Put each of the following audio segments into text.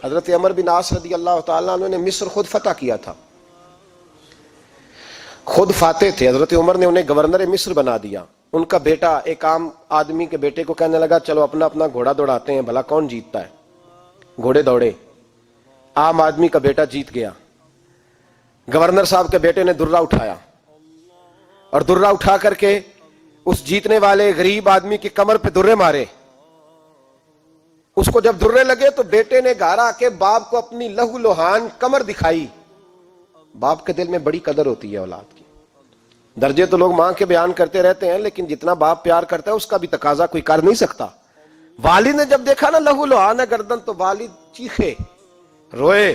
حضرت عمر بن عاص رضی اللہ تعالیٰ عنہ نے مصر خود فتح کیا تھا، خود فاتح تھے. حضرت عمر نے انہیں گورنر مصر بنا دیا. ان کا بیٹا ایک عام آدمی کے بیٹے کو کہنے لگا چلو اپنا اپنا گھوڑا دوڑاتے ہیں، بھلا کون جیتتا ہے. گھوڑے دوڑے، عام آدمی کا بیٹا جیت گیا. گورنر صاحب کے بیٹے نے درہ اٹھایا اور درہ اٹھا کر کے اس جیتنے والے غریب آدمی کی کمر پہ درے مارے. اس کو جب درے لگے تو بیٹے نے گھر آ کے باپ کو اپنی لہو لوہان کمر دکھائی. باپ کے دل میں بڑی قدر ہوتی ہے اولاد کی. درجے تو لوگ ماں کے بیان کرتے رہتے ہیں، لیکن جتنا باپ پیار کرتا ہے اس کا بھی تقاضا کوئی کر نہیں سکتا. والد نے جب دیکھا نا لہو لوہان ہے گردن، تو والد چیخے، روئے،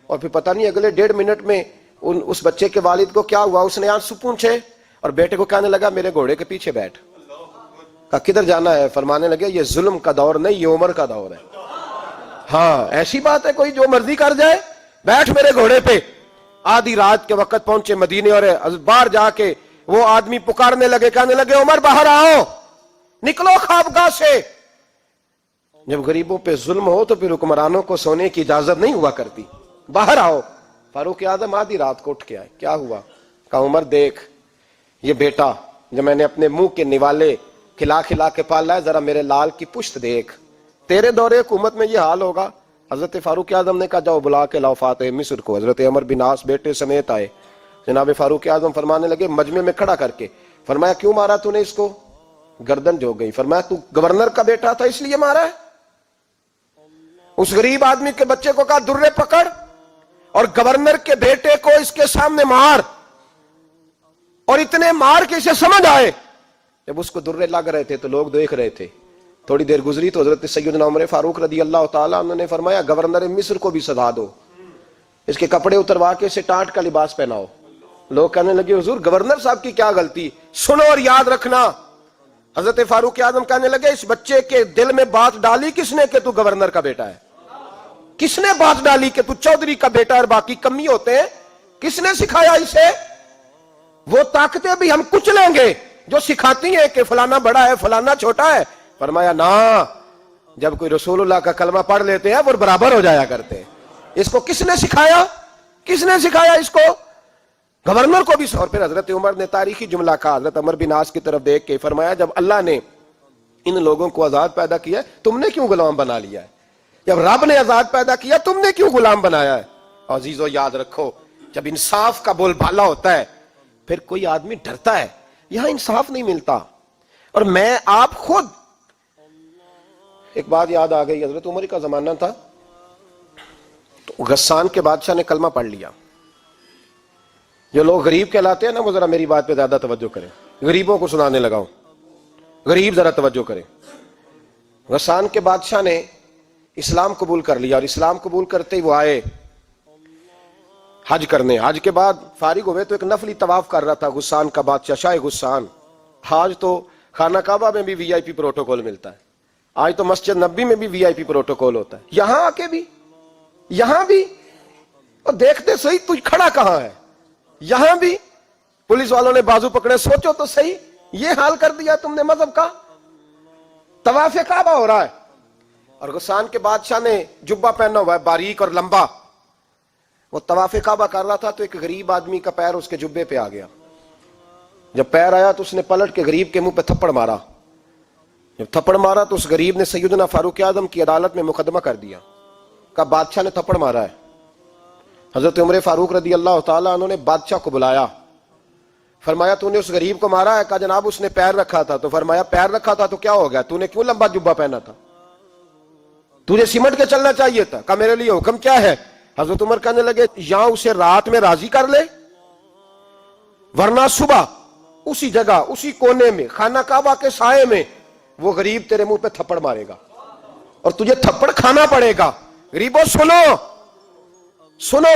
اور پھر پتہ نہیں اگلے 1.5 منٹ میں اس بچے کے والد کو کیا ہوا، اس نے آنسو پونچھے اور بیٹے کو کہنے لگا میرے گھوڑے کے پیچھے بیٹھ. کہا کدھر جانا ہے؟ فرمانے لگے یہ ظلم کا دور نہیں، یہ عمر کا دور ہے. ہاں ایسی بات ہے کوئی جو مرضی کر جائے؟ بیٹھ میرے گھوڑے پہ. آدھی رات کے وقت پہنچے مدینے اور باہر جا کے وہ آدمی پکارنے لگے، کہنے لگے عمر باہر آؤ، نکلو خوابگاہ سے. جب غریبوں پہ ظلم ہو تو پھر حکمرانوں کو سونے کی اجازت نہیں ہوا کرتی. باہر آؤ. فاروق اعظم آدھی رات کو اٹھ کے آئے. کیا ہوا؟ کہا عمر دیکھ یہ بیٹا جو میں نے اپنے منہ کے نوالے کھلا کھلا کے پالا ہے، ذرا میرے لال کی پشت دیکھ. تیرے دور حکومت میں یہ حال ہوگا. حضرت فاروق اعظم نے کہا جاؤ بلا کے لاؤ فاتح مصر کو. حضرت عمر بن عاص بیٹے سمیت آئے. جناب فاروق اعظم فرمانے لگے مجمع میں کھڑا کر کے، فرمایا کیوں مارا تو نے اس کو؟ گردن جو گئی. فرمایا تو گورنر کا بیٹا تھا اس لیے مارا ہے؟ اس غریب آدمی کے بچے کو کہا درے پکڑ اور گورنر کے بیٹے کو اس کے سامنے مار، اور اتنے مار کے اسے سمجھ آئے. جب اس کو درے لگ رہے تھے تو لوگ دیکھ رہے تھے. تھوڑی دیر گزری تو حضرت سیدنا عمر فاروق رضی اللہ تعالیٰ عنہ نے فرمایا گورنر مصر کو بھی سزا دو، اس کے کپڑے اتروا کے اسے ٹاٹ کا لباس پہناؤ. لوگ کہنے لگے حضور گورنر صاحب کی کیا غلطی؟ سنو اور یاد رکھنا. حضرت فاروق اعظم کہنے لگے اس بچے کے دل میں بات ڈالی کس نے کہ تو گورنر کا بیٹا ہے؟ کس نے بات ڈالی کہ تو چودھری کا بیٹا اور باقی کمی ہوتے ہیں؟ کس نے سکھایا اسے؟ وہ طاقتیں بھی ہم کچھ لیں گے جو سکھاتی ہیں کہ فلانا بڑا ہے فلانا چھوٹا ہے. فرمایا نا، جب کوئی رسول اللہ کا کلمہ پڑھ لیتے ہیں وہ برابر ہو جایا کرتے ہیں. اس کو کس نے سکھایا؟ کس نے سکھایا اس کو؟ گورنر کو بھی. اور پھر حضرت عمر نے تاریخی جملہ کہا حضرت عمر بن عاص کی طرف دیکھ کے، فرمایا جب اللہ نے ان لوگوں کو آزاد پیدا کیا ہے تم نے کیوں غلام بنا لیا ہے؟ جب رب نے آزاد پیدا کیا تم نے کیوں غلام بنایا ہے؟ عزیزو یاد رکھو جب انصاف کا بول بالا ہوتا ہے پھر کوئی آدمی ڈرتا ہے. یہاں انصاف نہیں ملتا. اور میں آپ خود ایک بات یاد آ گئی. حضرت عمر کا زمانہ تھا تو غسان کے بادشاہ نے کلمہ پڑھ لیا. جو لوگ غریب کہلاتے ہیں نا وہ ذرا میری بات پہ زیادہ توجہ کریں. غریبوں کو سنانے لگا ہوں، غریب ذرا توجہ کریں. غسان کے بادشاہ نے اسلام قبول کر لیا اور اسلام قبول کرتے ہی وہ آئے حج کرنے. حج کے بعد فارغ ہوئے تو ایک نفلی طواف کر رہا تھا غسان کا بادشاہ شاہ غسان. آج تو خانہ کعبہ میں بھی وی آئی پی پروٹوکول ملتا ہے، آج تو مسجد نبی میں بھی وی آئی پی پروٹوکول ہوتا ہے. یہاں آ کے بھی، یہاں بھی اور دیکھتے صحیح تو کھڑا کہاں ہے. یہاں بھی پولیس والوں نے بازو پکڑے. سوچو تو صحیح یہ حال کر دیا تم نے مذہب کا. طواف کعبہ ہو رہا ہے اور غسان کے بادشاہ نے جبہ پہنا ہوا ہے باریک اور لمبا. وہ طواف کعبہ کر رہا تھا تو ایک غریب آدمی کا پیر اس کے جبے پہ آ گیا. جب پیر آیا تو اس نے پلٹ کے غریب کے منہ پہ تھپڑ مارا. جب تھپڑ مارا تو اس غریب نے سیدنا فاروق اعظم کی عدالت میں مقدمہ کر دیا. کہا بادشاہ نے تھپڑ مارا ہے. حضرت عمر فاروق رضی اللہ تعالیٰ عنہ نے بادشاہ کو بلایا. فرمایا تو نے اس غریب کو مارا ہے؟ کہا جناب اس نے پیر رکھا تھا. تو فرمایا پیر رکھا تھا تو کیا ہو گیا؟ تو نے کیوں لمبا جبہ پہنا تھا؟ تجھے سمٹ کے چلنا چاہیے تھا. کہا میرے لیے حکم کیا ہے؟ حضرت عمر کہنے لگے یا اسے رات میں راضی کر لے ورنہ صبح اسی جگہ اسی کونے میں خانہ کعبہ کے سائے میں وہ غریب تیرے منہ پہ تھپڑ مارے گا اور تجھے تھپڑ کھانا پڑے گا. غریبوں سنو سنو،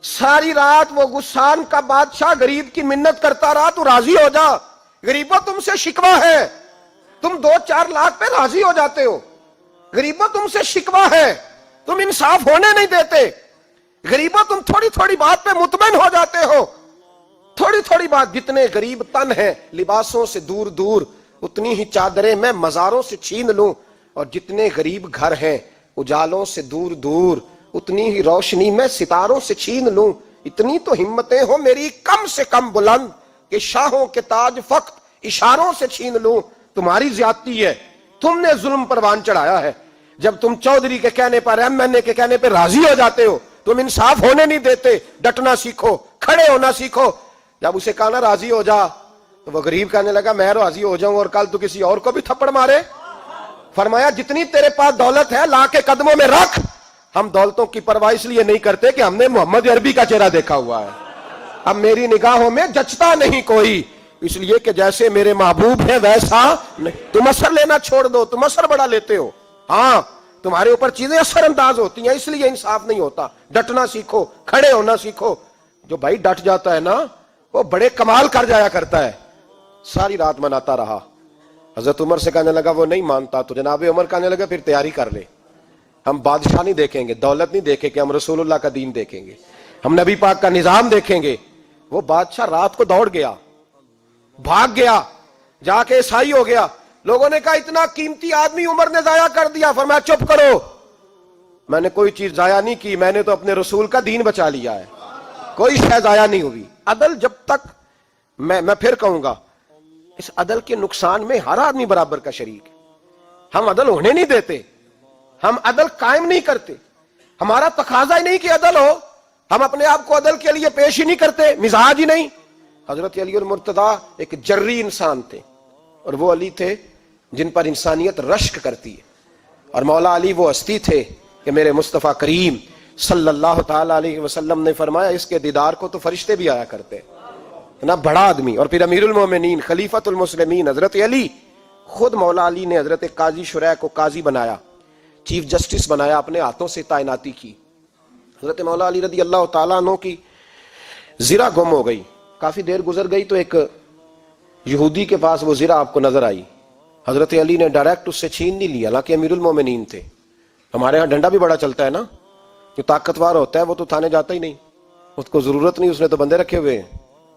ساری رات وہ غسان کا بادشاہ غریب کی منت کرتا رہا تو راضی ہو جا. غریبوں تم سے شکوہ ہے، تم 2-4 لاکھ پہ راضی ہو جاتے ہو. غریبوں تم سے شکوہ ہے، تم انصاف ہونے نہیں دیتے. غریبوں تم تھوڑی تھوڑی بات پہ مطمئن ہو جاتے ہو. تھوڑی تھوڑی بات. جتنے غریب تن ہیں لباسوں سے دور دور اتنی ہی چادریں میں مزاروں سے چھین لوں، اور جتنے غریب گھر ہیں اجالوں سے دور دور اتنی ہی روشنی میں ستاروں سے چھین لوں. اتنی تو ہمتیں ہو میری کم سے کم بلند کہ شاہوں کے تاج فقط اشاروں سے چھین لوں. تمہاری زیادتی ہے, تم نے ظلم پروان چڑھایا ہے. جب تم چودھری کے کہنے پر, ایم این اے کے کہنے پہ راضی ہو جاتے ہو, تم انصاف ہونے نہیں دیتے. ڈٹنا سیکھو, کھڑے ہونا سیکھو. جب اسے کہا نا راضی ہو جا, تو وہ غریب کہنے لگا میں راضی ہو جاؤں اور کل تو کسی اور کو بھی تھپڑ مارے. فرمایا جتنی تیرے پاس دولت ہے لا کے قدموں میں رکھ. ہم دولتوں کی پرواہ اس لیے نہیں کرتے کہ ہم نے محمد عربی کا چہرہ دیکھا ہوا ہے. اب میری نگاہوں میں جچتا نہیں کوئی, اس لیے کہ جیسے میرے محبوب ہیں ویسا نہیں. تم اثر لینا چھوڑ دو, تم اثر بڑا لیتے ہو. ہاں تمہارے اوپر چیزیں اثر انداز ہوتی ہیں, اس لیے انصاف نہیں ہوتا. ڈٹنا سیکھو, کھڑے ہونا سیکھو. جو بھائی ڈٹ جاتا ہے نا وہ بڑے کمال کر جایا کرتا ہے. ساری رات مناتا رہا. حضرت عمر سے کہنے لگا وہ نہیں مانتا, تو جناب عمر کہنے لگا پھر تیاری کر لے. ہم بادشاہ نہیں دیکھیں گے, دولت نہیں دیکھیں گے, ہم رسول اللہ کا دین دیکھیں گے, ہم نبی پاک کا نظام دیکھیں گے. وہ بادشاہ رات کو دوڑ گیا, بھاگ گیا, جا کے عیسائی ہو گیا. لوگوں نے کہا اتنا قیمتی آدمی عمر نے ضائع کر دیا. فرمایا چپ کرو, میں نے کوئی چیز ضائع نہیں کی, میں نے تو اپنے رسول کا دین بچا لیا ہے. کوئی شے ضائع نہیں ہوئی. عدل جب تک, میں پھر کہوں گا, اس عدل کے نقصان میں ہر آدمی برابر کا شریک ہے. ہم عدل ہونے نہیں دیتے, ہم عدل قائم نہیں کرتے. ہمارا تقاضا ہی نہیں کہ عدل ہو, ہم اپنے آپ کو عدل کے لیے پیش ہی نہیں کرتے, مزاج ہی نہیں. حضرت علی المرتضیٰ ایک جری انسان تھے, اور وہ علی تھے جن پر انسانیت رشک کرتی ہے. اور مولا علی وہ ہستی تھے کہ میرے مصطفیٰ کریم صلی اللہ تعالی علیہ وسلم نے فرمایا اس کے دیدار کو تو فرشتے بھی آیا کرتے. نا بڑا آدمی, اور پھر امیر المومنین خلیفۃ المسلمین حضرت علی. خود مولا علی نے حضرت قاضی شریح کو قاضی بنایا, چیف جسٹس بنایا, اپنے ہاتھوں سے تعیناتی کی. حضرت مولا علی رضی اللہ تعالیٰ عنہ کی زرہ گم ہو گئی. کافی دیر گزر گئی تو ایک یہودی کے پاس وہ زرہ آپ کو نظر آئی. حضرت علی نے ڈائریکٹ اس سے چھین نہیں لیا, حالانکہ امیر المومنین تھے. ہمارے ہاں ڈنڈا بھی بڑا چلتا ہے نا, جو طاقتور ہوتا ہے وہ تو تھانے جاتا ہی نہیں, اس کو ضرورت نہیں, اس نے تو بندے رکھے ہوئے ہیں,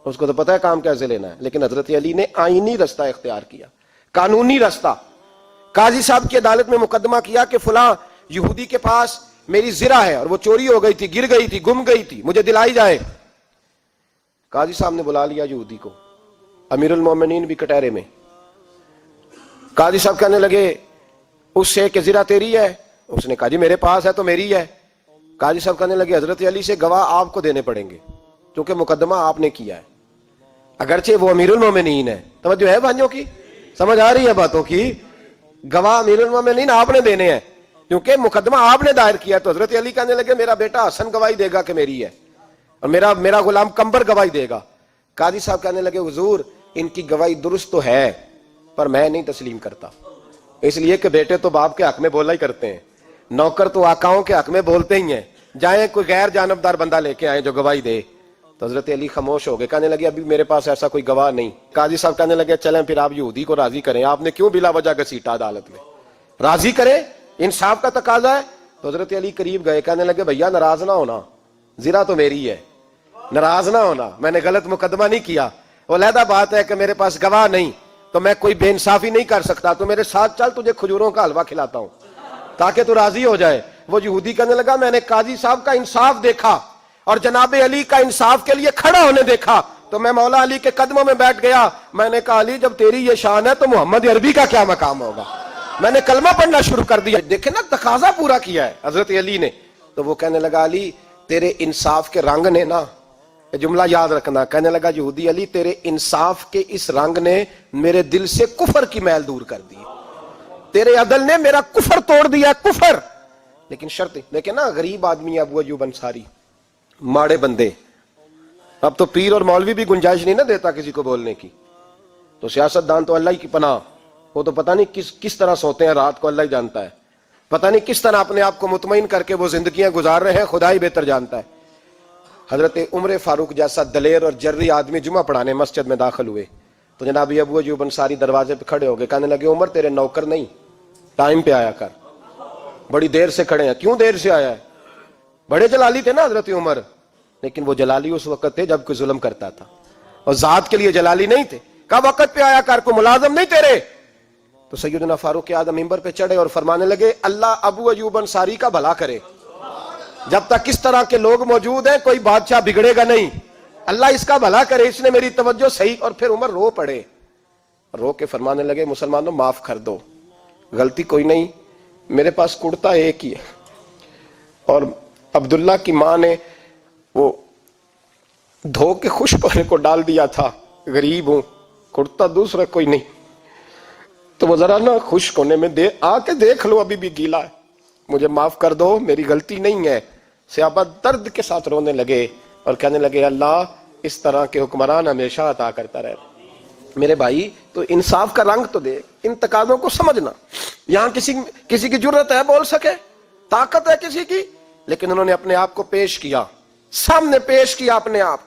اس کو تو پتہ ہے کام کیسے لینا ہے. لیکن حضرت علی نے آئینی رستہ اختیار کیا, قانونی رستہ. قاضی صاحب کی عدالت میں مقدمہ کیا کہ فلاں یہودی کے پاس میری زرہ ہے اور وہ چوری ہو گئی تھی, گر گئی تھی, گم گئی تھی, مجھے دلائی جائے. قاضی صاحب نے بلا لیا یہودی کو, امیر المومنین بھی کٹہرے میں. قاضی صاحب کہنے لگے اس سے کہ زرہ تیری ہے؟ اس نے کہا جی میرے پاس ہے تو میری ہے. قاضی صاحب کہنے لگے حضرت علی سے گواہ آپ کو دینے پڑیں گے کیونکہ مقدمہ آپ نے کیا ہے, اگرچہ وہ امیر المومنین ہے. توجہ ہے بھائیوں کی, سمجھ آ رہی ہے باتوں کی؟ گواہ امیر المومنین آپ نے دینے ہیں کیونکہ مقدمہ آپ نے دائر کیا. تو حضرت علی کہنے لگے میرا بیٹا حسن گواہی دے گا کہ میری ہے, اور میرا غلام کمبر گواہی دے گا. قاضی صاحب کہنے لگے حضور ان کی گواہی درست تو ہے پر میں نہیں تسلیم کرتا, اس لیے کہ بیٹے تو باپ کے حق میں بولا ہی کرتے ہیں, نوکر تو آقاؤں کے حق میں بولتے ہی ہیں. جائیں کوئی غیر جانبدار بندہ لے کے آئے جو گواہی دے. تو حضرت علی خاموش ہو گئے, کہنے لگے ابھی میرے پاس ایسا کوئی گواہ نہیں. قاضی صاحب کہنے لگے چلیں پھر آپ یہودی کو راضی کریں, آپ نے کیوں بلا وجہ گھسیٹا عدالت میں, راضی کریں, انصاف کا تقاضا ہے. تو حضرت علی قریب گئے, کہنے لگے بھیا ناراض نہ ہونا, زرہ تو میری ہے, ناراض نہ ہونا, میں نے غلط مقدمہ نہیں کیا. وہ علیحدہ بات ہے کہ میرے پاس گواہ نہیں تو میں کوئی بے انصافی نہیں کر سکتا, تو میرے ساتھ چل تجھے کھجوروں کا حلوہ کھلاتا ہوں تاکہ تو راضی ہو جائے. وہ یہودی کہنے لگا میں نے قاضی صاحب کا انصاف دیکھا اور جناب علی کا انصاف کے لیے کھڑا ہونے دیکھا تو میں مولا علی کے قدموں میں بیٹھ گیا. میں نے کہا علی جب تیری یہ شان ہے تو محمد عربی کا کیا مقام ہوگا. میں نے کلمہ پڑھنا شروع کر دیا. دیکھیں نا تقاضا پورا کیا ہے حضرت علی نے. تو وہ کہنے لگا علی تیرے انصاف کے رنگ نے نا, جملہ یاد رکھنا, کہنے لگا یہودی علی تیرے انصاف کے اس رنگ نے میرے دل سے کفر کی میل دور کر دی, تیرے عدل نے میرا کفر توڑ دیا, کفر. لیکن شرط لیکن نا غریب آدمی ابو ایوب انصاری, ماڑے بندے, اب تو پیر اور مولوی بھی گنجائش نہیں نہ دیتا کسی کو بولنے کی. تو سیاست دان تو اللہ ہی کی پناہ, وہ تو پتہ نہیں کس طرح سوتے ہیں رات کو, اللہ ہی جانتا ہے. پتہ نہیں کس طرح اپنے آپ کو مطمئن کر کے وہ زندگیاں گزار رہے ہیں, خدا ہی بہتر جانتا ہے. حضرت عمر فاروق جیسا دلیر اور جرری آدمی جمعہ پڑھانے مسجد میں داخل ہوئے تو جناب ابو ایوب انصاری دروازے پہ کھڑے ہو گئے, کہنے لگے عمر تیرے نوکر نہیں, ٹائم پہ آیا کر, بڑی دیر سے کھڑے ہیں. کیوں دیر سے آیا ہے؟ بڑے جلالی تھے نا حضرت عمر, لیکن وہ جلالی اس وقت تھے جب کوئی ظلم کرتا تھا, اور ذات کے لیے جلالی نہیں تھے. کہا وقت پہ آیا کر, کو ملازم نہیں تیرے. تو سیدنا فاروق اعظم ممبر پہ چڑھے اور فرمانے لگے اللہ ابو ایوب انصاری کا بھلا کرے، جب تک اس طرح کے لوگ موجود ہیں کوئی بادشاہ بگڑے گا نہیں، اللہ اس کا بھلا کرے، اس نے میری توجہ صحیح۔ اور پھر عمر رو پڑے، رو کے فرمانے لگے مسلمانوں معاف کر دو، غلطی کوئی نہیں، میرے پاس کرتا ایک ہی ہے، اور عبداللہ کی ماں نے وہ دھو کے خشک ہونے کو ڈال دیا تھا، غریب ہوں، کرتا دوسرا کوئی نہیں، تو وہ ذرا نا خشک ہونے میں آ کے دیکھ لو ابھی بھی گیلا ہے، مجھے معاف کر دو، میری غلطی نہیں ہے۔ صحابہ درد کے ساتھ رونے لگے اور کہنے لگے اللہ اس طرح کے حکمران ہمیشہ عطا کرتا رہے۔ میرے بھائی تو انصاف کا رنگ تو دیکھ، ان تقاضوں کو سمجھنا۔ یہاں کسی کی جرت ہے بول سکے، طاقت ہے کسی کی، لیکن انہوں نے اپنے آپ کو پیش کیا، سامنے پیش کیا اپنے آپ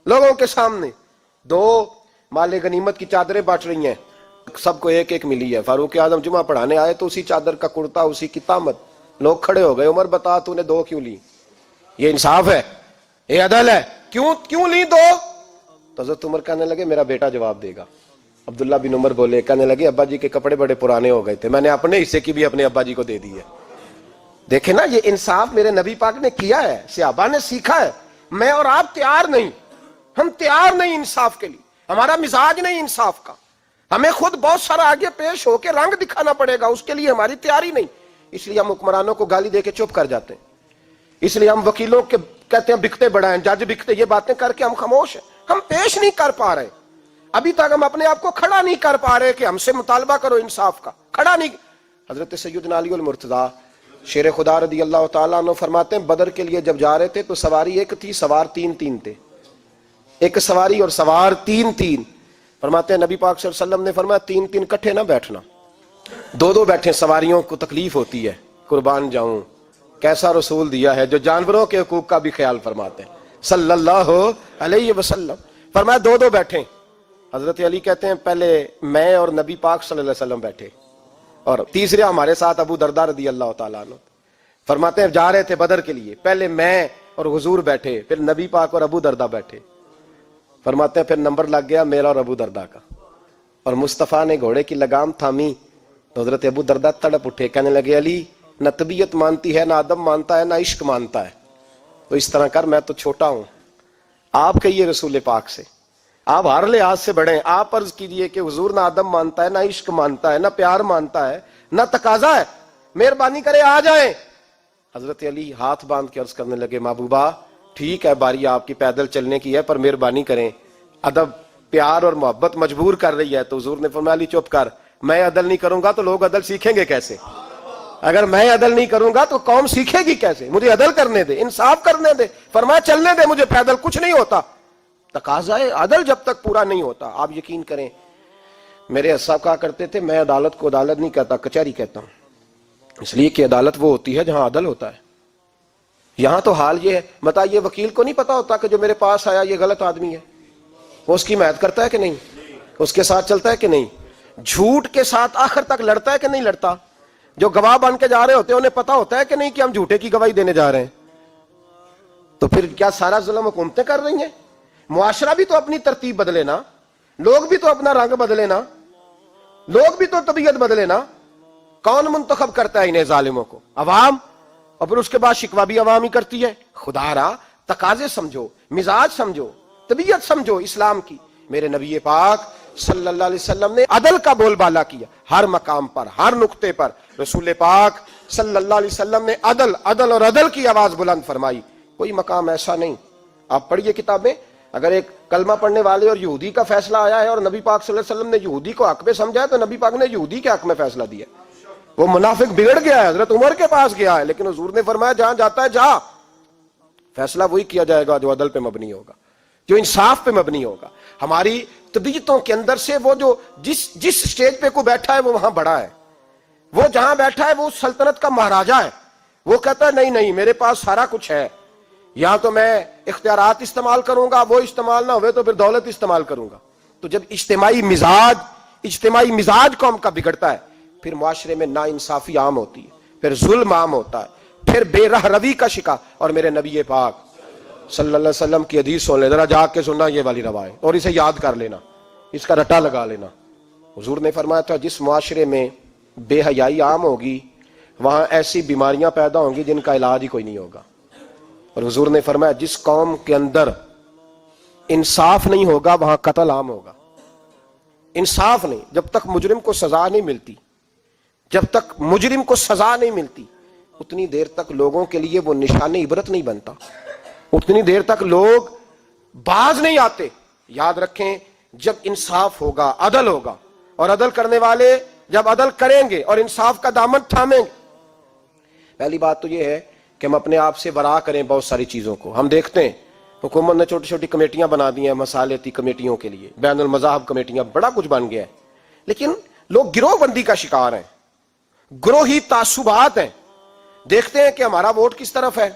لوگوں کے سامنے۔ دو مال غنیمت کی چادریں بانٹ رہی ہیں، سب کو ایک ایک ملی ہے۔ فاروق اعظم جمعہ پڑھانے آئے تو اسی چادر کا کرتا، اسی کی تامت، لوگ کھڑے ہو گئے، عمر بتا تو نے دو کیوں لی؟ یہ انصاف ہے؟ یہ عدل ہے؟ کیوں لی دو؟ تو حضرت عمر کہنے لگے میرا بیٹا جواب دے گا۔ عبداللہ بن عمر بولے، کہنے لگے ابا جی کے کپڑے بڑے پرانے ہو گئے تھے، میں نے اپنے حصے کی بھی اپنے ابا جی کو دے دی ہے۔ دیکھیں نا یہ انصاف میرے نبی پاک نے کیا ہے، صحابہ نے سیکھا ہے۔ میں اور آپ تیار نہیں، ہم تیار نہیں انصاف کے لیے، ہمارا مزاج نہیں انصاف کا، ہمیں خود بہت سارا آگے پیش ہو کے رنگ دکھانا پڑے گا، اس کے لیے ہماری تیاری نہیں۔ اس لیے ہم حکمرانوں کو گالی دے کے چپ کر جاتے ہیں، اس لیے ہم وکیلوں کے کہتے ہیں بکتے بڑا ہیں، جج بکتے، یہ باتیں کر کے ہم خاموش ہیں، ہم پیش نہیں کر پا رہے، ابھی تک ہم اپنے آپ کو کھڑا نہیں کر پا رہے کہ ہم سے مطالبہ کرو انصاف کا، کھڑا نہیں۔ حضرت سیدنا علی المرتضیٰ شیر خدا رضی اللہ تعالیٰ عنہ فرماتے ہیں بدر کے لیے جب جا رہے تھے تو سواری ایک تھی، سوار تین تھے، ایک سواری اور سوار تین۔ فرماتے ہیں نبی پاک صلی اللہ علیہ وسلم نے فرمایا تین کٹھے نہ بیٹھنا، دو بیٹھیں، سواریوں کو تکلیف ہوتی ہے، قربان جاؤں کیسا رسول دیا ہے جو جانوروں کے حقوق کا بھی خیال فرماتے ہیں صلی اللہ علیہ وسلم۔ فرمایا دو بیٹھیں۔ حضرت علی کہتے ہیں پہلے میں اور نبی پاک صلی اللہ علیہ وسلم بیٹھے، اور تیسرے ہمارے ساتھ ابو درداء رضی اللہ تعالیٰ عنہ۔ فرماتے ہیں جا رہے تھے بدر کے لیے، پہلے میں اور حضور بیٹھے، پھر نبی پاک اور ابو درداء بیٹھے۔ فرماتے ہیں پھر نمبر لگ گیا میرا اور ابو درداء کا، اور مصطفیٰ نے گھوڑے کی لگام تھامی تو حضرت ابو درداء تڑپ اٹھے، کہنے لگے علی نہ طبیعت مانتی ہے، نہ ادب مانتا ہے، نہ عشق مانتا ہے، تو اس طرح کر، میں تو چھوٹا ہوں، آپ کہیے رسول پاک سے، آپ ہر لحاظ سے بڑے ہیں، آپ عرض کیجئے کہ حضور نہ ادب مانتا ہے، نہ عشق مانتا ہے، نہ پیار مانتا ہے، نہ تقاضا ہے، مہربانی کرے آ جائیں۔ حضرت علی ہاتھ باندھ کے عرض کرنے لگے محبوبہ ٹھیک ہے باری آپ کی پیدل چلنے کی ہے، پر مہربانی کریں، ادب پیار اور محبت مجبور کر رہی ہے۔ تو حضور نے فرمایا علی چپ کر، میں عدل نہیں کروں گا تو لوگ عدل سیکھیں گے کیسے؟ اگر میں عدل نہیں کروں گا تو قوم سیکھے گی کیسے؟ مجھے عدل کرنے دے، انصاف کرنے دے۔ فرمایا چلنے دے مجھے، پیدل کچھ نہیں ہوتا، تقاضا عدل جب تک پورا نہیں ہوتا۔ آپ یقین کریں میرے اساتذہ کہا کرتے تھے میں عدالت کو عدالت نہیں کہتا، کچہری کہتا ہوں، اس لیے کہ عدالت وہ ہوتی ہے جہاں عدل ہوتا ہے۔ یہاں تو حال یہ ہے، بتائیے وکیل کو نہیں پتا ہوتا کہ جو میرے پاس آیا یہ غلط آدمی ہے، وہ اس کی حمایت کرتا ہے کہ نہیں، اس کے ساتھ چلتا ہے کہ نہیں، جھوٹ کے ساتھ آخر تک لڑتا ہے کہ نہیں لڑتا، جو گواہ بن کے جا رہے ہوتے ہیں انہیں پتا ہوتا ہے کہ نہیں کہ ہم جھوٹے کی گواہی دینے جا رہے ہیں۔ تو پھر کیا سارا ظلم حکومتیں کر رہی ہیں؟ معاشرہ بھی تو اپنی ترتیب بدلے نا، لوگ بھی تو اپنا رنگ بدلے نا، لوگ بھی تو طبیعت بدلے نا۔ کون منتخب کرتا ہے انہیں ظالموں کو؟ عوام، اور پھر اس کے بعد شکوہ بھی عوام ہی کرتی ہے۔ خدا را تقاضے سمجھو، مزاج سمجھو، طبیعت سمجھو اسلام کی۔ میرے نبی پاک صلی اللہ علیہ وسلم نے عدل کا بول بالا کیا، ہر مقام پر، ہر نقطے پر رسول پاک صلی اللہ علیہ وسلم نے عدل عدل اور عدل کی آواز بلند فرمائی۔ کوئی مقام ایسا نہیں، آپ پڑھیے کتابیں، اگر ایک کلمہ پڑھنے والے اور یہودی کا فیصلہ آیا ہے اور نبی پاک صلی اللہ علیہ وسلم نے یہودی کو حق میں سمجھا ہے تو نبی پاک نے یہودی کے حق میں فیصلہ دیا۔ وہ منافق بگڑ گیا ہے، حضرت عمر کے پاس گیا ہے، لیکن حضور نے فرمایا جہاں جاتا ہے جا، فیصلہ وہی کیا جائے گا جو عدل پہ مبنی ہوگا، جو انصاف پہ مبنی ہوگا۔ ہماری طبیعتوں کے اندر سے وہ جو جس سٹیج پہ کوئی بیٹھا ہے وہ وہاں بڑا ہے، وہ جہاں بیٹھا ہے وہ سلطنت کا مہاراجا ہے، وہ کہتا ہے نہیں نہیں میرے پاس سارا کچھ ہے، یا تو میں اختیارات استعمال کروں گا، وہ استعمال نہ ہوئے تو پھر دولت استعمال کروں گا۔ تو جب اجتماعی مزاج قوم کا بگڑتا ہے پھر معاشرے میں نا انصافی عام ہوتی ہے، پھر ظلم عام ہوتا ہے، پھر بے رہ روی کا شکار۔ اور میرے نبی پاک صلی اللہ علیہ وسلم کی حدیث سن لے، ذرا جاگ کے سننا یہ والی روایت، اور اسے یاد کر لینا، اس کا رٹا لگا لینا۔ حضور نے فرمایا تھا جس معاشرے میں بے حیائی عام ہوگی وہاں ایسی بیماریاں پیدا ہوں گی جن کا علاج ہی کوئی نہیں ہوگا. اور حضور نے فرمایا جس قوم کے اندر انصاف نہیں ہوگا وہاں قتل عام ہوگا. انصاف نہیں، جب تک مجرم کو سزا نہیں ملتی، جب تک مجرم کو سزا نہیں ملتی اتنی دیر تک لوگوں کے لیے وہ نشان عبرت نہیں بنتا، اتنی دیر تک لوگ باز نہیں آتے. یاد رکھیں جب انصاف ہوگا، عدل ہوگا، اور عدل کرنے والے جب عدل کریں گے اور انصاف کا دامن تھامیں گے. پہلی بات تو یہ ہے کہ ہم اپنے آپ سے ورا کریں بہت ساری چیزوں کو. ہم دیکھتے ہیں حکومت نے چھوٹی چھوٹی کمیٹیاں بنا دی ہیں مصالحتی کمیٹیوں کے لیے، بین المذاہب کمیٹیاں، بڑا کچھ بن گیا ہے، لیکن لوگ گروہ بندی کا شکار ہیں، گروہی تعصبات ہیں. دیکھتے ہیں کہ ہمارا ووٹ کس طرف ہے،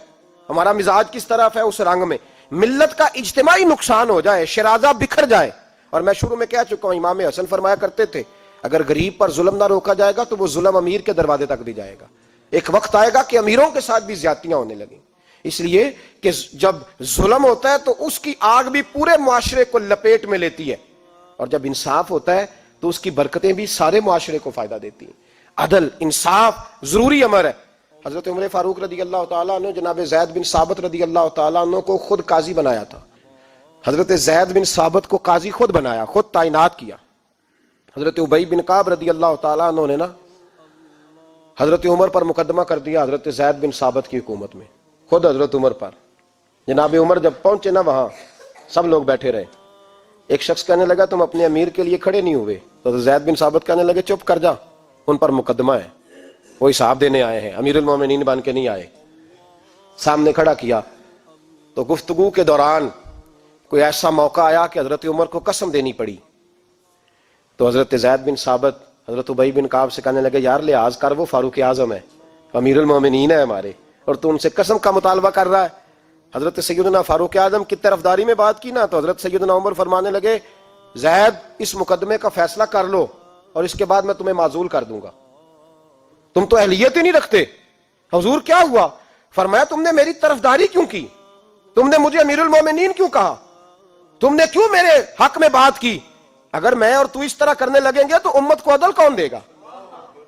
ہمارا مزاج کس طرف ہے، اس رنگ میں ملت کا اجتماعی نقصان ہو جائے، شرازہ بکھر جائے. اور میں شروع میں کہہ چکا ہوں، امام حسن فرمایا کرتے تھے اگر غریب پر ظلم نہ روکا جائے گا تو وہ ظلم امیر کے دروازے تک بھی جائے گا. ایک وقت آئے گا کہ امیروں کے ساتھ بھی زیادتیاں ہونے لگیں، اس لیے کہ جب ظلم ہوتا ہے تو اس کی آگ بھی پورے معاشرے کو لپیٹ میں لیتی ہے، اور جب انصاف ہوتا ہے تو اس کی برکتیں بھی سارے معاشرے کو فائدہ دیتی ہیں. عدل، انصاف ضروری امر ہے. حضرت عمر فاروق رضی اللہ تعالیٰ عنہ جناب زید بن ثابت رضی اللہ تعالیٰ عنہ کو خود قاضی بنایا تھا. حضرت زید بن ثابت کو قاضی خود بنایا، خود تعینات کیا. حضرت ابی بن کعب رضی اللہ تعالیٰ عنہ نے نا حضرت عمر پر مقدمہ کر دیا حضرت زید بن ثابت کی حکومت میں، خود حضرت عمر پر. جناب عمر جب پہنچے نا وہاں سب لوگ بیٹھے رہے. ایک شخص کہنے لگا تم اپنے امیر کے لیے کھڑے نہیں ہوئے، تو زید بن ثابت کہنے لگے چپ کر جا، ان پر مقدمہ ہے، وہ حساب دینے آئے ہیں، امیر المومنین بن کے نہیں آئے. سامنے کھڑا کیا تو گفتگو کے دوران کوئی ایسا موقع آیا کہ حضرت عمر کو قسم دینی پڑی. تو حضرت زید بن ثابت حضرت ابی بن کعب سے کہنے لگے یار لحاظ کر، وہ فاروق اعظم ہے، امیر المومنین ہے ہمارے، اور تو ان سے قسم کا مطالبہ کر رہا ہے. حضرت سیدنا فاروق اعظم کی طرفداری میں بات کی نا تو حضرت سیدنا عمر فرمانے لگے زید اس مقدمے کا فیصلہ کر لو اور اس کے بعد میں تمہیں معزول کر دوں گا، تم تو اہلیت ہی نہیں رکھتے. حضور کیا ہوا؟ فرمایا تم نے میری طرفداری کیوں کی، تم نے مجھے امیر المومنین کیوں کہا، تم نے کیوں میرے حق میں بات کی؟ اگر میں اور تو اس طرح کرنے لگیں گے تو امت کو عدل کون دے گا؟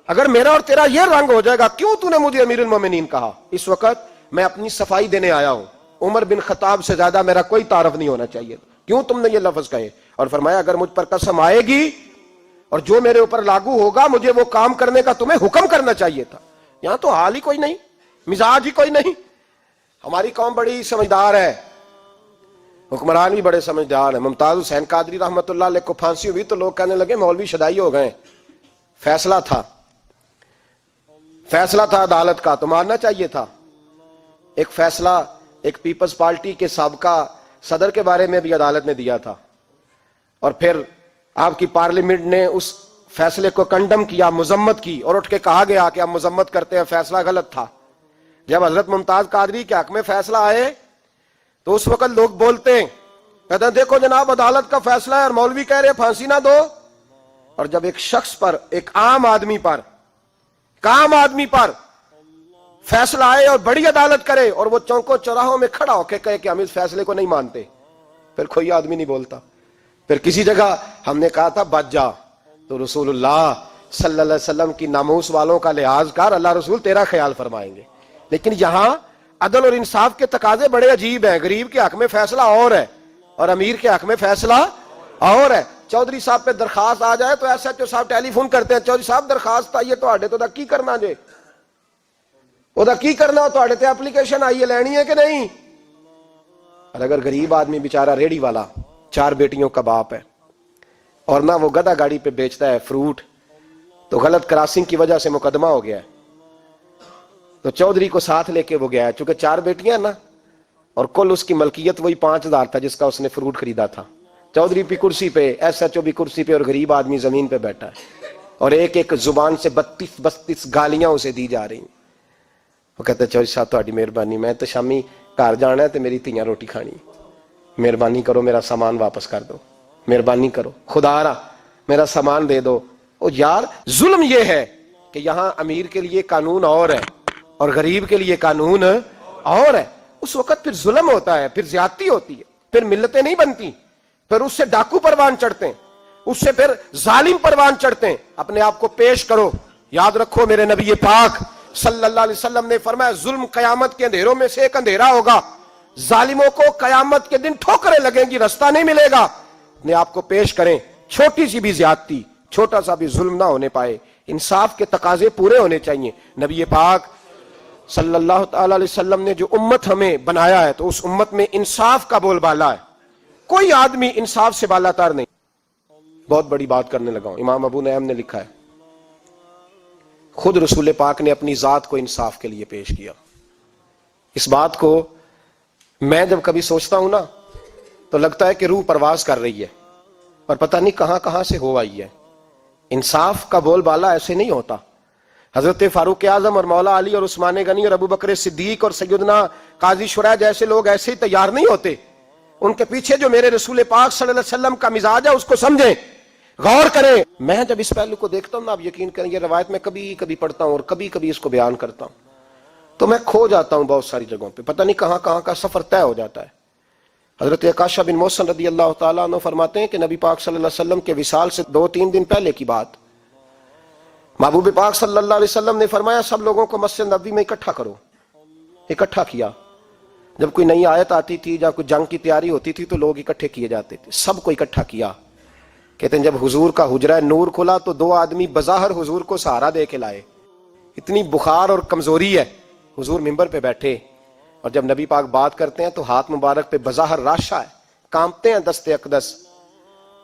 اگر میرا اور تیرا یہ رنگ ہو جائے گا، کیوں تو نے مجھے امیر المومنین کہا؟ اس وقت میں اپنی صفائی دینے آیا ہوں، عمر بن خطاب سے زیادہ میرا کوئی تعارف نہیں ہونا چاہیے، کیوں تم نے یہ لفظ کہے؟ اور فرمایا اگر مجھ پر قسم آئے گی اور جو میرے اوپر لاگو ہوگا مجھے وہ کام کرنے کا تمہیں حکم کرنا چاہیے تھا. یہاں تو حال ہی کوئی نہیں، مزاج ہی کوئی نہیں. ہماری قوم بڑی سمجھدار ہے، حکمران بھی بڑے سمجھدار ہیں. ممتاز حسین قادری رحمت اللہ علیہ کو پھانسی ہوئی تو لوگ کہنے لگے مولوی شدائی ہو گئے. فیصلہ تھا عدالت کا تو ماننا چاہیے تھا. ایک فیصلہ ایک پیپلز پارٹی کے سابقہ صدر کے بارے میں بھی عدالت نے دیا تھا، اور پھر آپ کی پارلیمنٹ نے اس فیصلے کو کنڈم کیا، مذمت کی، اور اٹھ کے کہا گیا کہ ہم مذمت کرتے ہیں، فیصلہ غلط تھا. جب حضرت ممتاز قادری کے حق میں فیصلہ آئے تو اس وقت لوگ بولتے ہیں، کہتے ہیں دیکھو جناب عدالت کا فیصلہ ہے اور مولوی کہہ رہے پھانسی نہ دو. اور جب ایک شخص پر، ایک عام آدمی پر فیصلہ آئے اور بڑی عدالت کرے اور وہ چوکوں چوراہوں میں کھڑا ہو کے کہے کہ ہم اس فیصلے کو نہیں مانتے، پھر کوئی آدمی نہیں بولتا. پھر کسی جگہ ہم نے کہا تھا بچ جا، تو رسول اللہ صلی اللہ علیہ وسلم کی ناموس والوں کا لحاظ کر، اللہ رسول تیرا خیال فرمائیں گے. لیکن یہاں عدل اور انصاف کے تقاضے بڑے عجیب ہیں. غریب کے حق میں فیصلہ اور ہے اور امیر کے حق میں فیصلہ اور ہے. چودھری صاحب پہ درخواست آ جائے تو ایس ایچ او صاحب ٹیلی فون کرتے ہیں، چودھری صاحب درخواست آئی ہے تواڈے تو کی کرنا جے، وہ کی کرنا ہو تواڈے تے اپلیکیشن آئی ہے، لینی ہے کہ نہیں؟ اور اگر غریب آدمی بیچارہ ریڑھی والا 4 بیٹیوں کا باپ ہے اور نہ وہ گدھا گاڑی پہ بیچتا ہے فروٹ، تو غلط کراسنگ کی وجہ سے مقدمہ ہو گیا ہے، تو چودھری کو ساتھ لے کے وہ گیا ہے، چونکہ 4 بیٹیاں نا اور کل اس کی ملکیت وہی 5000 تھا جس کا اس نے فروٹ خریدا تھا. چودھری بھی کرسی پہ، ایس ایچ او بھی کرسی پہ، اور غریب آدمی زمین پہ بیٹھا ہے، اور ایک ایک زبان سے 32 گالیاں اسے دی جا رہی ہیں. وہ کہتے ہیں چودھری صاحب تہاڈی مہربانی، میں تو شامی گھر جانا ہے تو میری تیاں روٹی کھانی، مہربانی کرو میرا سامان واپس کر دو، مہربانی کرو خدا را میرا سامان دے دو. او یار ظلم یہ ہے کہ یہاں امیر کے لیے قانون اور ہے اور غریب کے لیے قانون اور ہے. اس وقت پھر ظلم ہوتا ہے، پھر زیادتی ہوتی ہے، پھر ملتیں نہیں بنتی، پھر اس سے ڈاکو پروان چڑھتے ہیں. اس سے پھر ظالم پروان چڑھتے ہیں. اپنے آپ کو پیش کرو. یاد رکھو میرے نبی پاک صلی اللہ علیہ وسلم نے فرمایا ظلم قیامت کے اندھیروں میں سے ایک اندھیرا ہوگا. ظالموں کو قیامت کے دن ٹھوکریں لگیں گی, رستہ نہیں ملے گا. اپنے آپ کو پیش کریں, چھوٹی سی بھی زیادتی, چھوٹا سا بھی ظلم نہ ہونے پائے. انصاف کے تقاضے پورے ہونے چاہیے. نبی پاک صلی اللہ تعالی علیہ وسلم نے جو امت ہمیں بنایا ہے تو اس امت میں انصاف کا بول بالا ہے. کوئی آدمی انصاف سے بالا تر نہیں. بہت بڑی بات کرنے لگا ہوں. امام ابو نعیم نے لکھا ہے خود رسول پاک نے اپنی ذات کو انصاف کے لیے پیش کیا. اس بات کو میں جب کبھی سوچتا ہوں نا تو لگتا ہے کہ روح پرواز کر رہی ہے اور پتہ نہیں کہاں کہاں سے ہو آئی ہے. انصاف کا بول بالا ایسے نہیں ہوتا. حضرت فاروق اعظم اور مولا علی اور عثمان غنی اور ابو بکر صدیق اور سیدنا قاضی شرح جیسے لوگ ایسے ہی تیار نہیں ہوتے. ان کے پیچھے جو میرے رسول پاک صلی اللہ علیہ وسلم کا مزاج ہے اس کو سمجھیں, غور کریں. میں جب اس پہلو کو دیکھتا ہوں نا, آپ یقین کریں یہ روایت میں کبھی کبھی پڑھتا ہوں اور کبھی کبھی اس کو بیان کرتا ہوں تو میں کھو جاتا ہوں بہت ساری جگہوں پہ. پتہ نہیں کہاں کہاں کا سفر طے ہو جاتا ہے. حضرت عکاشہ بن محصن رضی اللہ تعالیٰ عنہ فرماتے ہیں کہ نبی پاک صلی اللہ علیہ وسلم کے وصال سے 2-3 دن پہلے کی بات, محبوب پاک صلی اللہ علیہ وسلم نے فرمایا سب لوگوں کو مسجد نبوی میں اکٹھا کرو. اکٹھا کیا. جب کوئی نئی آیت آتی تھی یا کوئی جنگ کی تیاری ہوتی تھی تو لوگ اکٹھے کیے جاتے تھے. سب کو اکٹھا کیا. کہتے ہیں جب حضور کا حجرہ نور کھلا تو 2 آدمی بظاہر حضور کو سہارا دے کے لائے. اتنی بخار اور کمزوری ہے. حضور منبر پہ بیٹھے اور جب نبی پاک بات کرتے ہیں تو ہاتھ مبارک پہ بظاہر راشا ہے, کانپتے ہیں دست اقدس.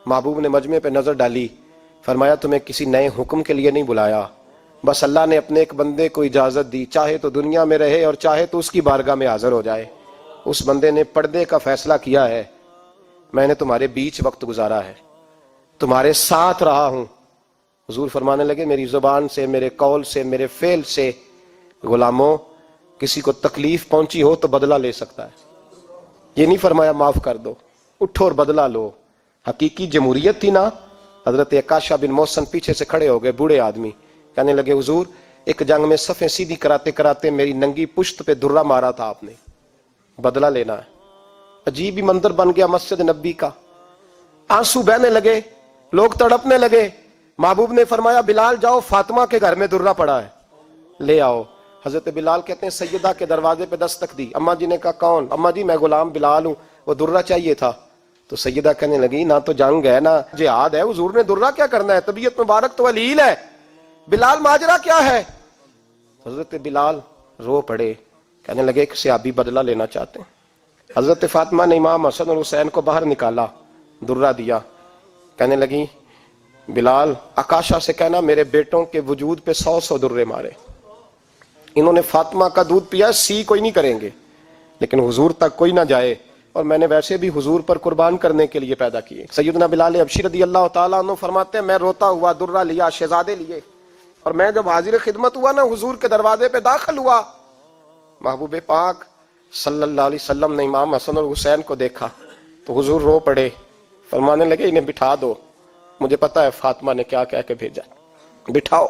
محبوب نے مجمع پہ نظر ڈالی, فرمایا تمہیں کسی نئے حکم کے لیے نہیں بلایا, بس اللہ نے اپنے ایک بندے کو اجازت دی, چاہے تو دنیا میں رہے اور چاہے تو اس کی بارگاہ میں حاضر ہو جائے. اس بندے نے پردے کا فیصلہ کیا ہے, میں نے تمہارے بیچ وقت گزارا ہے, تمہارے ساتھ رہا ہوں. حضور فرمانے لگے میری زبان سے, میرے قول سے, میرے فعل سے غلاموں کسی کو تکلیف پہنچی ہو تو بدلہ لے سکتا ہے. یہ نہیں فرمایا معاف کر دو, اٹھو اور بدلہ لو. حقیقی جمہوریت تھی نا. حضرت عکاشہ بن محصن پیچھے سے کھڑے ہو گئے, بوڑھے آدمی, کہنے لگے حضور ایک جنگ میں صفیں سیدھی کراتے کراتے میری ننگی پشت پہ درہ مارا تھا آپ نے, بدلہ لینا ہے. عجیب ہی منظر بن گیا مسجد نبی کا. آنسو بہنے لگے, لوگ تڑپنے لگے. محبوب نے فرمایا بلال جاؤ, فاطمہ کے گھر میں درہ پڑا ہے, لے آؤ. حضرت بلال کہتے ہیں سیدہ کے دروازے پہ دستک دی. اماں جی نے کہا کون؟ اماں جی میں غلام بلال ہوں, وہ درہ چاہیے تھا. تو سیدہ کہنے لگی نہ تو جنگ ہے نہ جہاد ہے, حضور نے درہ کیا کرنا ہے, طبیعت مبارک تو علیل ہے. بلال ماجرا کیا ہے؟ حضرت بلال رو پڑے, کہنے لگے ایک صحابی بدلہ لینا چاہتے ہیں. حضرت فاطمہ نے امام حسن اور حسین کو باہر نکالا, درہ دیا. کہنے لگی بلال عکاشہ سے کہنا میرے بیٹوں کے وجود پہ 100 درے مارے. انہوں نے فاطمہ کا دودھ پیا, سی کوئی نہیں کریں گے لیکن حضور تک کوئی نہ جائے, اور میں نے ویسے بھی حضور پر قربان کرنے کے لیے پیدا کیے. سیدنا بلال حبشی رضی اللہ تعالیٰ عنہ فرماتے ہیں میں روتا ہوا درہ لیا, شہزادے لیے, اور میں جب حاضر خدمت ہوا نا حضور کے دروازے پہ داخل ہوا, محبوب پاک صلی اللہ علیہ وسلم نے امام حسن اور حسین کو دیکھا تو حضور رو پڑے, فرمانے لگے انہیں بٹھا دو, مجھے پتا ہے فاطمہ نے کیا کہہ کے بھیجا, بٹھاؤ.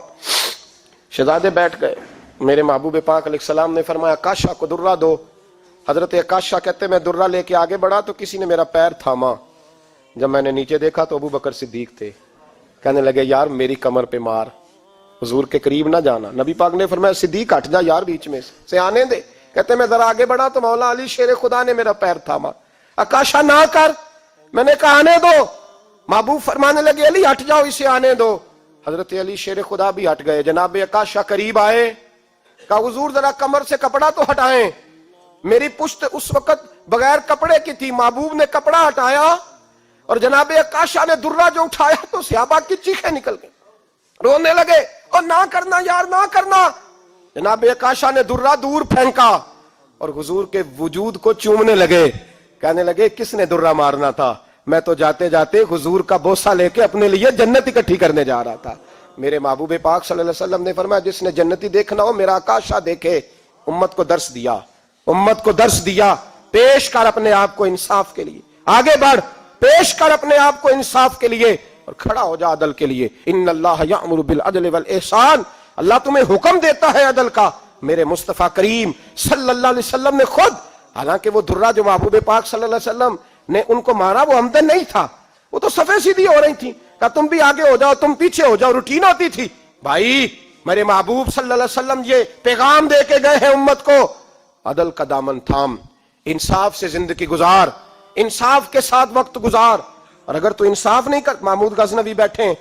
شہزادے بیٹھ گئے. میرے محبوب پاک علیہ السلام نے فرمایا عکاشہ کو درہ دو. حضرت عکاشہ کہتے میں درہ لے کے آگے بڑھا تو کسی نے میرا پیر تھاما. جب میں نے نیچے دیکھا تو ابو بکر صدیق تھے. کہنے لگے یار میری کمر پہ مار, حضور کے قریب نہ جانا. نبی پاک نے فرمایا صدیق ہٹ جا یار بیچ میں سے آنے دے. کہتے میں ذرا آگے بڑھا تو مولا علی شیر خدا نے میرا پیر تھاما. عکاشہ نہ کر, میں نے کہا آنے دو. محبوب فرمانے لگے علی ہٹ جاؤ, اسے آنے دو. حضرت علی شیر خدا بھی ہٹ گئے. جناب عکاشہ قریب آئے, کہا حضور ذرا کمر سے کپڑا تو ہٹائیں, میری پشت اس وقت بغیر کپڑے کی تھی. محبوب نے کپڑا ہٹایا اور جناب عکاشہ نے درہ جو اٹھایا تو صحابہ کی چیخیں نکل گئی, رونے لگے اور نہ کرنا یار نہ کرنا. جناب عکاشہ نے درہ دور پھینکا اور حضور کے وجود کو چومنے لگے. کہنے لگے کس نے درہ مارنا تھا, میں تو جاتے جاتے حضور کا بوسہ لے کے اپنے لیے جنت اکٹھی کرنے جا رہا تھا. میرے محبوب پاک صلی اللہ علیہ وسلم نے فرمایا جس نے جنتی دیکھنا ہو میرا عکاشہ دیکھے. امت کو درس دیا, امت کو درس دیا. پیش کر اپنے آپ کو انصاف کے لیے, آگے بڑھ, پیش کر اپنے آپ کو انصاف کے لیے اور کھڑا ہو جا عدل کے لیے. ان اللہ یأمر بالعدل والاحسان, اللہ تمہیں حکم دیتا ہے عدل کا. میرے مصطفیٰ کریم صلی اللہ علیہ وسلم نے خود, حالانکہ وہ درہ جو محبوب پاک صلی اللہ علیہ وسلم نے ان کو مارا وہ عمدن نہیں تھا, وہ تو صفیں سیدھی ہو رہی تھی, کہا تم بھی آگے ہو جاؤ، تم پیچھے ہو جاؤ، روٹین ہوتی تھی۔ بھائی میرے محبوب صلی اللہ علیہ وسلم یہ پیغام دے کے گئے ہیں امت کو، عدل کا دامن تھام، انصاف سے زندگی گزار، انصاف کے ساتھ وقت گزار۔ اور اگر تو انصاف نہیں کر، محمود غزنوی بیٹھے ہیں،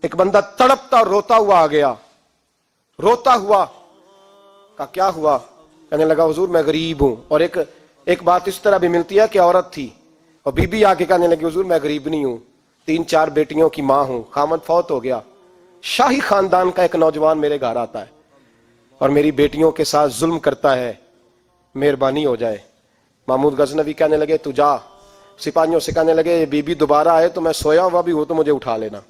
ایک بندہ تڑپتا اور روتا ہوا آ گیا، روتا ہوا، کہا کیا ہوا؟ کہنے لگا حضور میں غریب ہوں۔ اور ایک بات اس طرح بھی ملتی ہے کہ عورت تھی اور بی بی آ کے کہنے لگی حضور میں غریب نہیں ہوں، 3-4 بیٹیوں کی ماں ہوں، خامد فوت ہو گیا، شاہی خاندان کا ایک نوجوان میرے گھر آتا ہے اور میری بیٹیوں کے ساتھ ظلم کرتا ہے، مہربانی ہو جائے۔ محمود غزنوی کہنے لگے تو جا، سپاہیوں سے کہنے لگے یہ بی بی دوبارہ آئے تو میں سویا ہوا بھی ہوں تو مجھے اٹھا لینا۔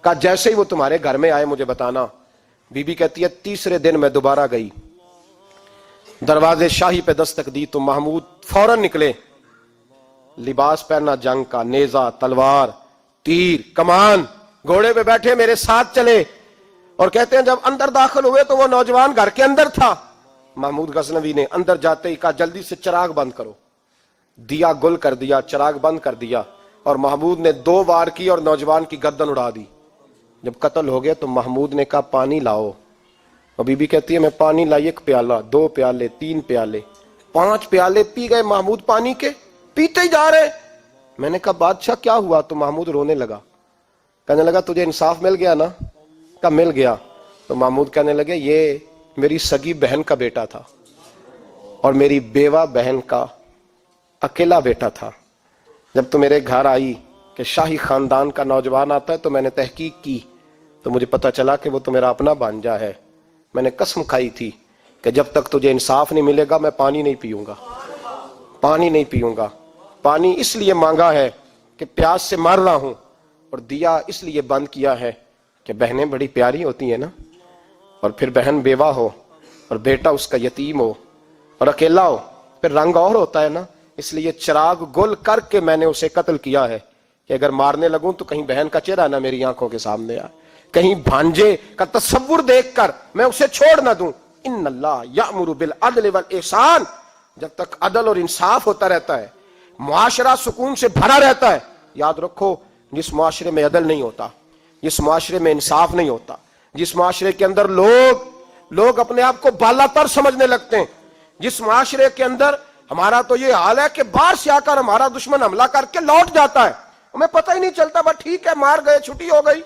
کہا جیسے ہی وہ تمہارے گھر میں آئے مجھے بتانا۔ بی بی کہتی ہے تیسرے دن میں دوبارہ گئی، دروازے شاہی پہ دستک دی تو محمود فوراً نکلے، لباس پہنا جنگ کا، نیزہ، تلوار، تیر، کمان، گھوڑے پہ بیٹھے میرے ساتھ چلے۔ اور کہتے ہیں جب اندر داخل ہوئے تو وہ نوجوان گھر کے اندر تھا۔ محمود غزنوی نے اندر جاتے ہی کہا جلدی سے چراغ بند کرو، دیا گل کر دیا، چراغ بند کر دیا، اور محمود نے 2 وار کی اور نوجوان کی گردن اڑا دی۔ جب قتل ہو گیا تو محمود نے کہا پانی لاؤ، اور بی بی کہتی ہے میں پانی لائی، 1 پیالہ، 2 پیالے، 3 پیالے، 5 پیالے پی گئے محمود پانی کے، پیتے ہی جا رہے۔ میں نے کہا بادشاہ کیا ہوا؟ تو محمود رونے لگا، کہنے لگا تجھے انصاف مل گیا نا؟ کہا مل گیا۔ تو محمود کہنے لگے یہ میری سگی بہن کا بیٹا تھا اور میری بیوہ بہن کا اکیلا بیٹا تھا۔ جب تو میرے گھر آئی کہ شاہی خاندان کا نوجوان آتا ہے تو میں نے تحقیق کی تو مجھے پتا چلا کہ وہ تو میرا اپنا بھانجا ہے۔ میں نے قسم کھائی تھی کہ جب تک تجھے انصاف نہیں ملے گا میں پانی نہیں پیوں گا، پانی نہیں پیوں گا۔ پانی اس لیے مانگا ہے کہ پیاس سے مر رہا ہوں، اور دیا اس لیے بند کیا ہے کہ بہنیں بڑی پیاری ہوتی ہیں نا، اور پھر بہن بیوہ ہو اور بیٹا اس کا یتیم ہو اور اکیلا ہو پھر رنگ اور ہوتا ہے نا، اس لیے چراغ گل کر کے میں نے اسے قتل کیا ہے کہ اگر مارنے لگوں تو کہیں بہن کا چہرہ نہ میری آنکھوں کے سامنے آئے، کہیں بھانجے کا تصور دیکھ کر میں اسے چھوڑ نہ دوں۔ ان اللہ یأمر بالعدل والاحسان، جب تک عدل اور انصاف ہوتا رہتا ہے، معاشرہ سکون سے بھرا رہتا ہے۔ یاد رکھو جس معاشرے میں عدل نہیں ہوتا، جس معاشرے میں انصاف نہیں ہوتا، جس معاشرے کے اندر لوگ اپنے آپ کو بالا تر سمجھنے لگتے ہیں، جس معاشرے کے اندر ہمارا تو یہ حال ہے کہ باہر سے آ کر ہمارا دشمن حملہ کر کے لوٹ جاتا ہے، ہمیں پتہ ہی نہیں چلتا، بس ٹھیک ہے مار گئے چھٹی ہو گئی۔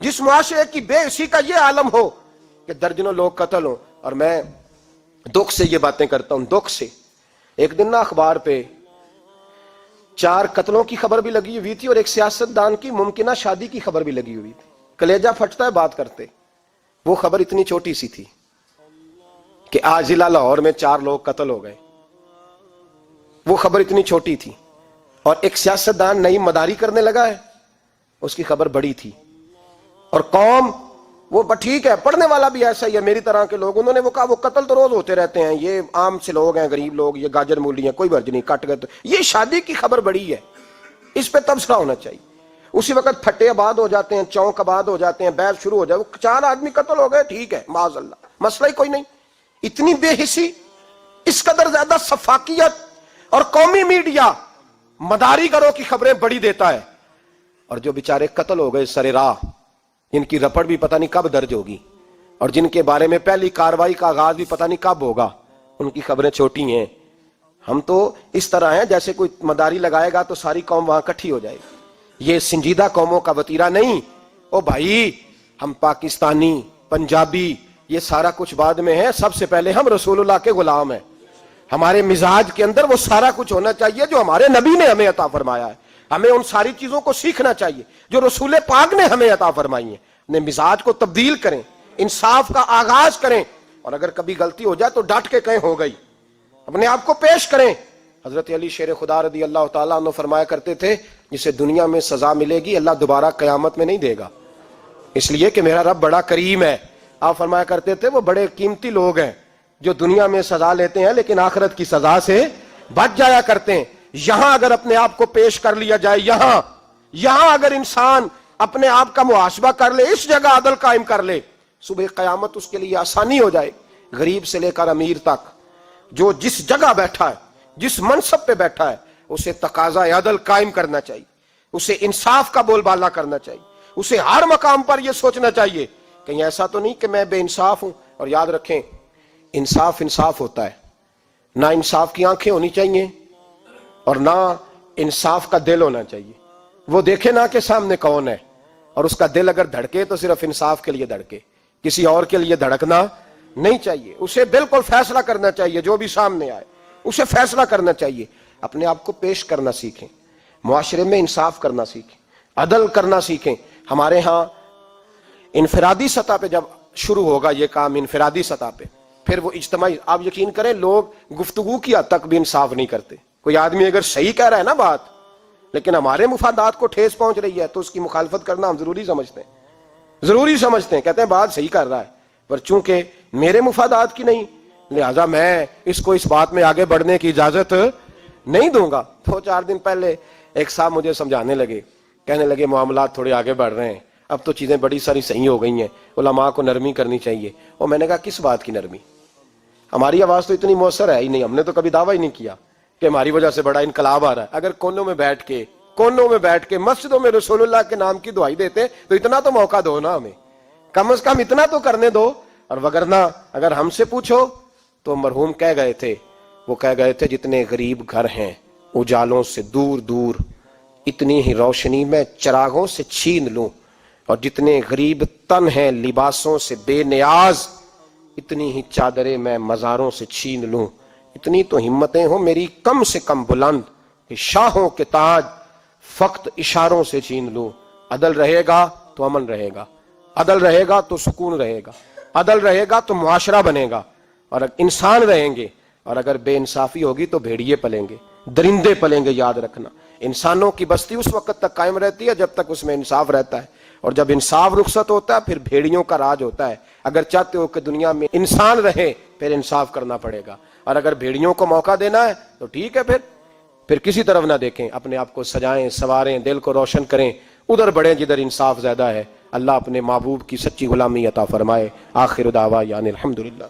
جس معاشرے کی بے حسی کا یہ عالم ہو کہ درجنوں لوگ قتل ہوں، اور میں دکھ سے یہ باتیں کرتا ہوں، دکھ سے۔ ایک دن نا اخبار پہ 4 قتلوں کی خبر بھی لگی ہوئی تھی اور ایک سیاستدان کی ممکنہ شادی کی خبر بھی لگی ہوئی تھی۔ کلیجہ پھٹتا ہے بات کرتے، وہ خبر اتنی چھوٹی سی تھی کہ آج ضلع لاہور میں 4 لوگ قتل ہو گئے، وہ خبر اتنی چھوٹی تھی، اور ایک سیاستدان نئی مداری کرنے لگا ہے، اس کی خبر بڑی تھی۔ اور قوم وہ ٹھیک ہے، پڑھنے والا بھی ایسا ہی ہے، میری طرح کے لوگ، انہوں نے وہ کہا وہ قتل تو روز ہوتے رہتے ہیں، یہ عام سے لوگ ہیں، غریب لوگ، یہ گاجر مولی ہیں، کوئی برج نہیں، کٹ گئے تو یہ شادی کی خبر بڑی ہے، اس پہ تبصرہ ہونا چاہیے۔ اسی وقت پھٹے آباد ہو جاتے ہیں، چونک آباد ہو جاتے ہیں، بحث شروع ہو جائے، 4 آدمی قتل ہو گئے، ٹھیک ہے معاذ اللہ، مسئلہ ہی کوئی نہیں۔ اتنی بے حسی، اس قدر زیادہ سفاکیت، اور قومی میڈیا مداری گروہ کی خبریں بڑی دیتا ہے، اور جو بیچارے قتل ہو گئے سر راہ، جن کی رپٹ بھی پتہ نہیں کب درج ہوگی، اور جن کے بارے میں پہلی کارروائی کا آغاز بھی پتہ نہیں کب ہوگا، ان کی خبریں چھوٹی ہیں۔ ہم تو اس طرح ہیں جیسے کوئی مداری لگائے گا تو ساری قوم وہاں اکٹھی ہو جائے گی، یہ سنجیدہ قوموں کا وتیرہ نہیں۔ او بھائی، ہم پاکستانی، پنجابی، یہ سارا کچھ بعد میں ہے، سب سے پہلے ہم رسول اللہ کے غلام ہیں۔ ہمارے مزاج کے اندر وہ سارا کچھ ہونا چاہیے جو ہمارے نبی نے ہمیں عطا فرمایا ہے، ہمیں ان ساری چیزوں کو سیکھنا چاہیے جو رسول پاک نے ہمیں عطا فرمائی ہیں۔ اپنے مزاج کو تبدیل کریں، انصاف کا آغاز کریں، اور اگر کبھی غلطی ہو جائے تو ڈٹ کے کہیں ہو گئی، اپنے آپ کو پیش کریں۔ حضرت علی شیر خدا رضی اللہ تعالیٰ عنہ فرمایا کرتے تھے جسے دنیا میں سزا ملے گی اللہ دوبارہ قیامت میں نہیں دے گا، اس لیے کہ میرا رب بڑا کریم ہے۔ آپ فرمایا کرتے تھے وہ بڑے قیمتی لوگ ہیں جو دنیا میں سزا لیتے ہیں لیکن آخرت کی سزا سے بچ جایا کرتے ہیں۔ یہاں اگر اپنے آپ کو پیش کر لیا جائے، یہاں اگر انسان اپنے آپ کا محاسبہ کر لے، اس جگہ عدل قائم کر لے، صبح قیامت اس کے لیے آسانی ہو جائے۔ غریب سے لے کر امیر تک جو جس جگہ بیٹھا ہے، جس منصب پہ بیٹھا ہے، اسے تقاضا عدل قائم کرنا چاہیے، اسے انصاف کا بول بالا کرنا چاہیے، اسے ہر مقام پر یہ سوچنا چاہیے کہیں ایسا تو نہیں کہ میں بے انصاف ہوں۔ اور یاد رکھیں انصاف انصاف ہوتا ہے، نہ انصاف کی آنکھیں ہونی چاہیے اور نہ انصاف کا دل ہونا چاہیے۔ وہ دیکھے نہ کہ سامنے کون ہے، اور اس کا دل اگر دھڑکے تو صرف انصاف کے لیے دھڑکے، کسی اور کے لیے دھڑکنا نہیں چاہیے۔ اسے بالکل فیصلہ کرنا چاہیے، جو بھی سامنے آئے اسے فیصلہ کرنا چاہیے۔ اپنے آپ کو پیش کرنا سیکھیں، معاشرے میں انصاف کرنا سیکھیں، عدل کرنا سیکھیں۔ ہمارے ہاں انفرادی سطح پہ جب شروع ہوگا یہ کام، انفرادی سطح پہ، پھر وہ اجتماعی، آپ یقین کریں لوگ گفتگو کی حد تک بھی انصاف نہیں کرتے۔ کوئی آدمی اگر صحیح کہہ رہا ہے نا بات، لیکن ہمارے مفادات کو ٹھیس پہنچ رہی ہے تو اس کی مخالفت کرنا ہم ضروری سمجھتے ہیں، کہتے ہیں بات صحیح کر رہا ہے، پر چونکہ میرے مفادات کی نہیں، لہذا میں اس کو اس بات میں آگے بڑھنے کی اجازت نہیں دوں گا۔ 2-4 دن پہلے ایک صاحب مجھے سمجھانے لگے، کہنے لگے معاملات تھوڑے آگے بڑھ رہے ہیں، اب تو چیزیں بڑی ساری صحیح ہو گئی ہیں، علماء کو نرمی کرنی چاہیے۔ اور میں نے کہا کس بات کی نرمی؟ ہماری آواز تو اتنی مؤثر ہے ہی نہیں، ہم نے تو کبھی دعویٰ ہی نہیں کیا کہ ہماری وجہ سے بڑا انقلاب آ رہا ہے۔ اگر کونوں میں بیٹھ کے مسجدوں میں رسول اللہ کے نام کی دعائی دیتے تو اتنا تو موقع دو نا ہمیں، کم از کم اتنا تو کرنے دو۔ اور وگرنہ اگر ہم سے پوچھو تو مرحوم کہہ گئے تھے جتنے غریب گھر ہیں اجالوں سے دور دور، اتنی ہی روشنی میں چراغوں سے چھین لوں، اور جتنے غریب تن ہیں لباسوں سے بے نیاز، اتنی ہی چادریں میں مزاروں سے چھین لوں۔ اتنی تو ہمتیں ہوں میری کم سے کم بلند کہ شاہوں کے تاج فقط اشاروں سے چھین لوں۔ عدل رہے گا تو امن رہے گا، عدل رہے گا تو سکون رہے گا، عدل رہے گا تو معاشرہ بنے گا، اور انسان رہیں گے۔ اور اگر بے انصافی ہوگی تو بھیڑیے پلیں گے، درندے پلیں گے۔ یاد رکھنا انسانوں کی بستی اس وقت تک قائم رہتی ہے جب تک اس میں انصاف رہتا ہے، اور جب انصاف رخصت ہوتا ہے پھر بھیڑیوں کا راج ہوتا ہے۔ اگر چاہتے ہو کہ دنیا میں انسان رہے پھر انصاف کرنا پڑے گا، اور اگر بھیڑیوں کو موقع دینا ہے تو ٹھیک ہے، پھر کسی طرف نہ دیکھیں، اپنے آپ کو سجائیں سواریں، دل کو روشن کریں، ادھر بڑھیں جدھر انصاف زیادہ ہے۔ اللہ اپنے محبوب کی سچی غلامی عطا فرمائے۔ آخر دعوانا الحمدللہ۔